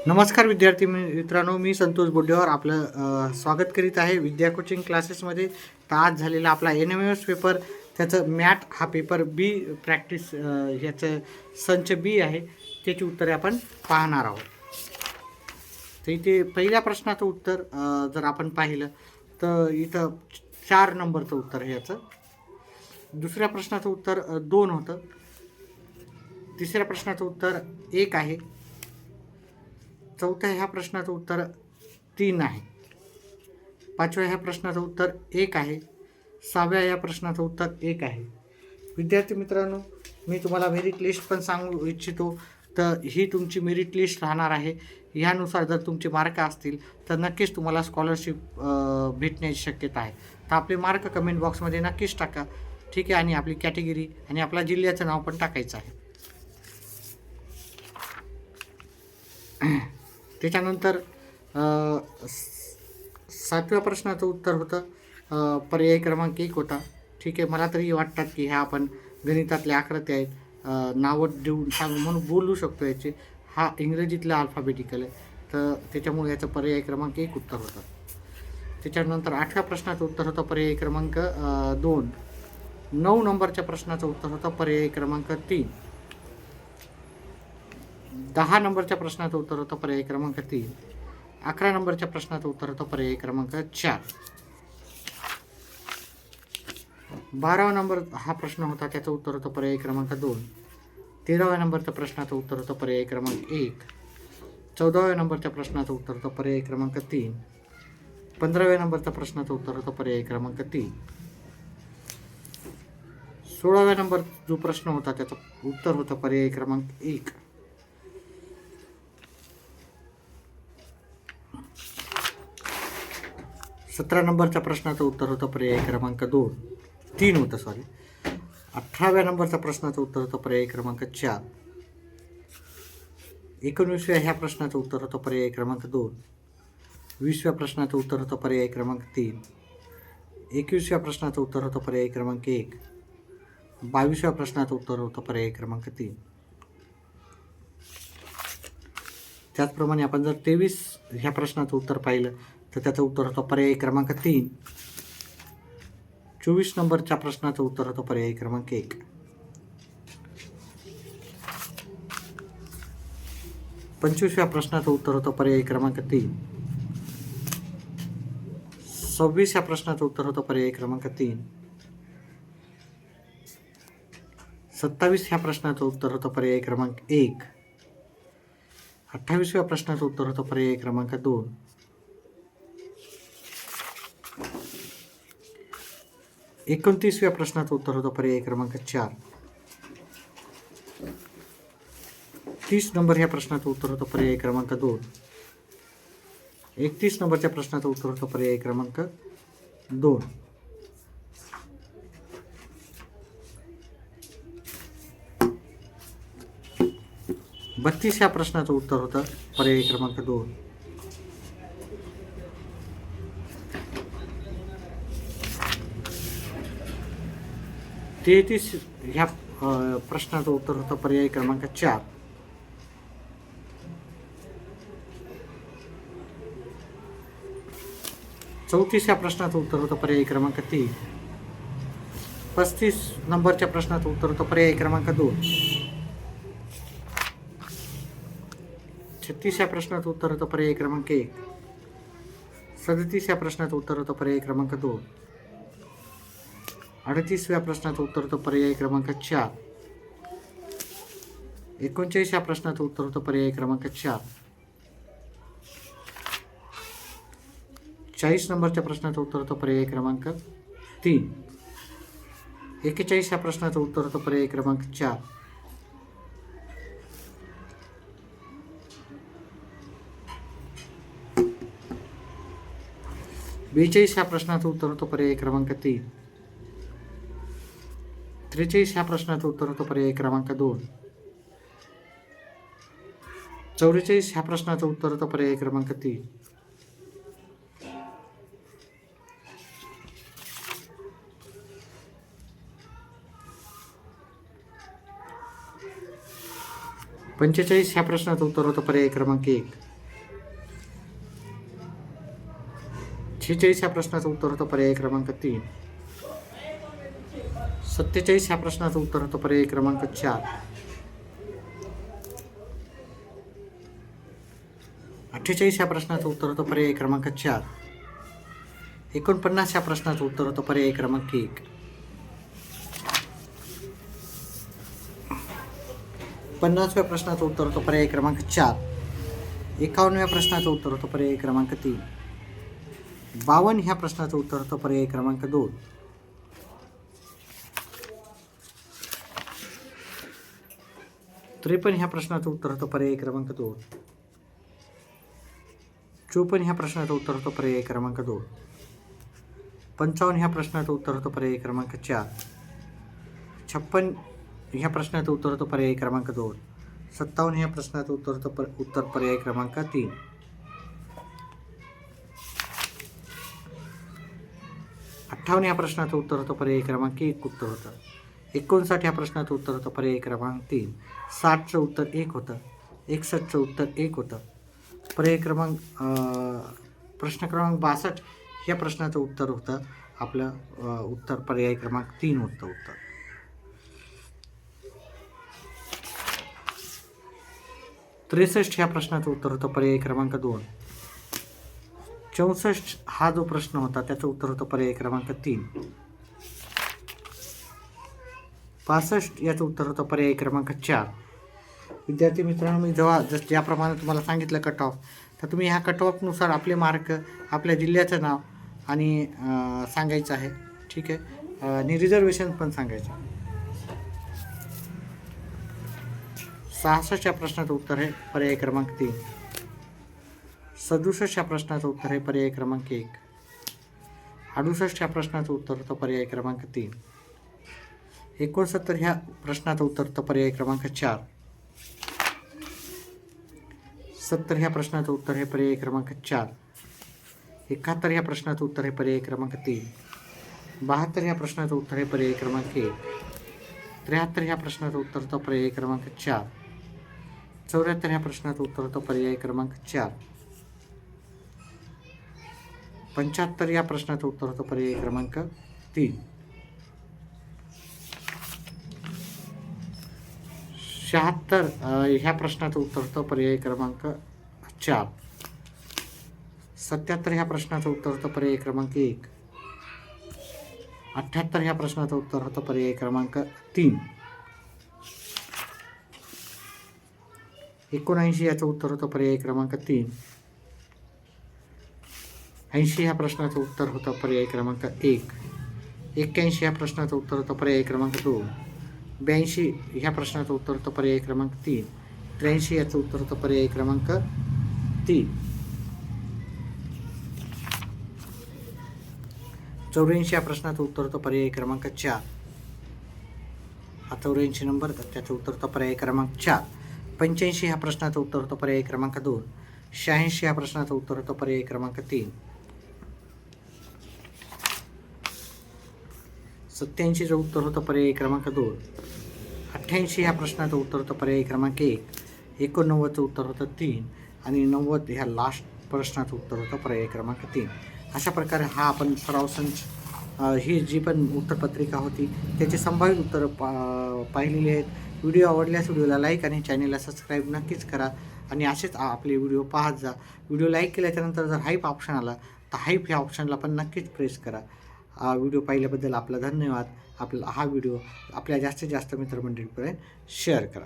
नमस्कार विद्यार्थी मित्रांनो, मी संतोष बोड्डेवर आपलं स्वागत करीत आहे विद्या कोचिंग क्लासेसमध्ये. तर आज झालेला आपला NMS पेपर, त्याचं मॅट हा पेपर बी प्रॅक्टिस ह्याचं संच बी आहे, त्याची उत्तरे आपण पाहणार आहोत. तर इथे पहिल्या प्रश्नाचं उत्तर जर आपण पाहिलं तर इथं 4 नंबरचं उत्तर आहे याचं. दुसऱ्या प्रश्नाचं उत्तर 2 होतं. तिसऱ्या प्रश्नाचं उत्तर 1 आहे. चौथ्या ह्या प्रश्नाचं उत्तर 3 आहे. पाचव्या ह्या प्रश्नाचं उत्तर 1 आहे. सहाव्या ह्या प्रश्नाचं उत्तर 1 आहे. विद्यार्थी मित्रांनो, मी तुम्हाला मेरिट लिस्ट पण सांगू इच्छितो. तर ही तुमची मेरिट लिस्ट राहणार आहे. ह्यानुसार जर तुमचे मार्क असतील तर नक्कीच तुम्हाला स्कॉलरशिप भेटण्याची शक्यता आहे. तर आपले मार्क कमेंट बॉक्समध्ये नक्कीच टाका, ठीक आहे. आणि आपली कॅटेगरी आणि आपल्या जिल्ह्याचं नाव पण टाकायचं आहे. त्याच्यानंतर 7व्या प्रश्नाचं उत्तर होतं पर्याय क्रमांक 1 होता, ठीक आहे. मला तरी वाटतात की ह्या आपण गणितातल्या आकृत्या आहेत, नावं देऊन सांग म्हणून बोलू शकतो याचे. हा इंग्रजीतला अल्फाबेटिकल आहे, तर त्याच्यामुळे याचं पर्याय क्रमांक 1 उत्तर होतं. त्याच्यानंतर 8व्या प्रश्नाचं उत्तर होतं पर्याय क्रमांक 2. 9 नंबरच्या प्रश्नाचं उत्तर होतं पर्याय क्रमांक 3. 10 नंबरच्या प्रश्नाचं उत्तर होतं पर्याय क्रमांक 3. 11 नंबरच्या प्रश्नाचं उत्तर होतं पर्याय क्रमांक 4. 12वा नंबर हा प्रश्न होता, त्याचं उत्तर होतं पर्याय क्रमांक 2. 13व्या नंबरच्या प्रश्नाचं उत्तर होतं पर्याय क्रमांक 1. 14व्या नंबरच्या प्रश्नाचं उत्तर होतं पर्याय क्रमांक 3. 15व्या नंबरच्या प्रश्नाचं उत्तर होतं पर्याय क्रमांक 3. 16व्या नंबर जो प्रश्न होता त्याचं उत्तर होतं पर्याय क्रमांक 1. 17 नंबरच्या प्रश्नाचं उत्तर होतं पर्याय क्रमांक 3 होतं, सॉरी. 18व्या नंबरच्या प्रश्नाचं उत्तर होतं पर्याय क्रमांक 4. 19व्या ह्या प्रश्नाचं उत्तर होतं पर्याय क्रमांक 2. 20व्या प्रश्नाचं उत्तर होतं पर्याय क्रमांक 3. 21व्या प्रश्नाचं उत्तर होतं पर्याय क्रमांक 1. 22व्या प्रश्नाचं उत्तर होतं पर्याय क्रमांक 3. त्याचप्रमाणे आपण जर 23 ह्या प्रश्नाचं उत्तर पाहिलं तर त्याचं उत्तर होतं पर्याय क्रमांक 3. 24 नंबरच्या प्रश्नाचं उत्तर होतं पर्याय क्रमांक 1. 25व्या प्रश्नाचं उत्तर होतं पर्याय क्रमांक 3. 26व्या प्रश्नाचं उत्तर होतं पर्याय क्रमांक 3. 27 ह्या प्रश्नाचं उत्तर होतं पर्याय क्रमांक 1. 28व्या प्रश्नाचं उत्तर होतं पर्याय क्रमांक 2. 29व्या प्रश्नाचं उत्तर होतं पर्याय क्रमांक 4. 30 नंबर ह्या प्रश्नाचं उत्तर होतं पर्याय क्रमांक 2. 31 नंबरच्या प्रश्नाचं उत्तर होतं पर्याय क्रमांक 2. 32 ह्या प्रश्नाचं उत्तर होतं पर्याय क्रमांक 2. 33 ह्या प्रश्नाचं उत्तर होतं पर्याय क्रमांक 4. 34 ह्या प्रश्नाचं उत्तर होतं पर्याय क्रमांक 3. 35 नंबरच्या प्रश्नाचं उत्तर होतं पर्याय क्रमांक 2. 36 ह्या प्रश्नाचं उत्तर होतं पर्याय क्रमांक 1. 37 ह्या प्रश्नाचं उत्तर होतं पर्याय क्रमांक 2. 38व्या प्रश्नाचं उत्तर होतं पर्याय क्रमांक 4. 39 ह्या प्रश्नाचं उत्तर होतं पर्याय क्रमांक 4. 40 नंबरच्या प्रश्नाचं उत्तर होतं पर्याय क्रमांक 3. 41 ह्या प्रश्नाचं उत्तर होतं पर्याय क्रमांक 4. 42 ह्या प्रश्नाचं उत्तर होतं पर्याय क्रमांक 3. 43 ह्या प्रश्नाचं उत्तर होतं पर्याय क्रमांक 2. 44 ह्या प्रश्नाचं उत्तर होतं पर्याय क्रमांक 3. 45 ह्या प्रश्नाचं उत्तर होतं पर्याय क्रमांक 1. 46 ह्या प्रश्नाचं उत्तर होतं पर्याय क्रमांक 3. 47 ह्या प्रश्नाचं उत्तर होतं पर्याय क्रमांक 4. 48 ह्या प्रश्नाचं उत्तर होतं पर्याय क्रमांक 4. 49 ह्या प्रश्नाचं उत्तर होतं पर्याय क्रमांक 1. 50व्या प्रश्नाचं उत्तर होतं पर्याय क्रमांक 4. 51व्या प्रश्नाचं उत्तर होतं पर्याय क्रमांक 3. 52 ह्या प्रश्नाचं उत्तर होतं पर्याय क्रमांक 2. 53 ह्या प्रश्नाचं उत्तर होतं पर्याय क्रमांक 2. 54 ह्या प्रश्नाचं उत्तर होतं पर्याय क्रमांक 2. 55 ह्या प्रश्नाचं उत्तर होतं पर्याय क्रमांक 4. 56 ह्या प्रश्नाचं उत्तर होतं पर्याय क्रमांक 2. 57 ह्या प्रश्नाचं उत्तर होतं उत्तर पर्याय क्रमांक 3. 58 ह्या प्रश्नाचं उत्तर होतं पर्याय क्रमांक 1 उत्तर होतं. 59 ह्या प्रश्नाचं उत्तर होतं पर्याय क्रमांक 3. 60चं उत्तर 1 होतं. 61चं उत्तर 1 होतं. पर्याय क्रमांक प्रश्न क्रमांक 62 ह्या प्रश्नाचं उत्तर होतं आपलं उत्तर पर्याय क्रमांक 3 होतं उत्तर. 63 ह्या प्रश्नाचं उत्तर होतं पर्याय क्रमांक 2. 64 हा जो प्रश्न होता त्याचं उत्तर होतं पर्याय क्रमांक 3. 65 याचं उत्तर होतं पर्याय क्रमांक 4. विद्यार्थी मित्रांनो, मी ज्याप्रमाणे तुम्हाला सांगितलं कट ऑफ, तर तुम्ही ह्या कट ऑफनुसार आपले मार्क, आपल्या जिल्ह्याचं नाव आणि सांगायचं आहे. ठीक आहे. आणि रिझर्वेशन पण सांगायचं. 66 या प्रश्नाचं उत्तर आहे पर्याय क्रमांक 3. 67 या प्रश्नाचं उत्तर आहे पर्याय क्रमांक 1. 68 या प्रश्नाचं उत्तर होतं पर्याय क्रमांक 3. 69 ह्या प्रश्नाचं उत्तर होतं पर्याय क्रमांक 4. 70 ह्या प्रश्नाचं उत्तर आहे पर्याय क्रमांक 4. 71 ह्या प्रश्नाचं उत्तर आहे पर्याय क्रमांक 3. 72 ह्या प्रश्नाचं उत्तर आहे पर्याय क्रमांक 1. 73 ह्या प्रश्नाचं उत्तर होतं पर्याय क्रमांक 4. 74 ह्या प्रश्नाचं उत्तर होतं पर्याय क्रमांक 4. 75 या प्रश्नाचं उत्तर होतं पर्याय क्रमांक 3. 76 ह्या प्रश्नाचं उत्तर होतं पर्याय क्रमांक 4. 77 ह्या प्रश्नाचं उत्तर होतं पर्याय क्रमांक 1. 78 ह्या प्रश्नाचं उत्तर होतं पर्याय क्रमांक 3. 79 याचं उत्तर होतं पर्याय क्रमांक 3. 80 ह्या प्रश्नाचं उत्तर होतं पर्याय क्रमांक 1. 81 ह्या प्रश्नाचं उत्तर होतं पर्याय क्रमांक 2. 82 ह्या प्रश्नाचं उत्तर होतं पर्याय क्रमांक 3. 83 याचं उत्तर होतं पर्याय क्रमांक 3. 84 या प्रश्नाचं उत्तर होतं पर्याय क्रमांक 4. हा 84 नंबर, त्याचं उत्तर होतं पर्याय क्रमांक 4. 85 ह्या प्रश्नाचं उत्तर होतं पर्याय क्रमांक 2. 86 या प्रश्नाचं उत्तर होतं पर्याय क्रमांक 3. 87चं उत्तर होतं पर्याय क्रमांक 2. 88 ह्या प्रश्नाचं उत्तर होतं पर्याय क्रमांक 1. 89चं उत्तर होतं 3. आणि 90 ह्या लास्ट प्रश्नाचं उत्तर होतं पर्याय क्रमांक 3. अशा प्रकारे हा आपण सराव संच ही जी पण उत्तरपत्रिका होती त्याची संभाव्य उत्तरं पाहिलेली आहेत. व्हिडिओ आवडल्यास व्हिडिओला लाईक आणि चॅनेलला सबस्क्राईब नक्कीच करा आणि असेच आपले व्हिडिओ पाहत जा. व्हिडिओ लाईक केल्याच्यानंतर जर हाईप ऑप्शन आला तर हाईप ह्या ऑप्शनला पण नक्कीच प्रेस करा. व्हिडिओ पाहिल्याबद्दल आपला धन्यवाद. हा व्हिडिओ आपल्या जास्तीत जास्त मित्रमंडळीपर्यंत शेअर करा.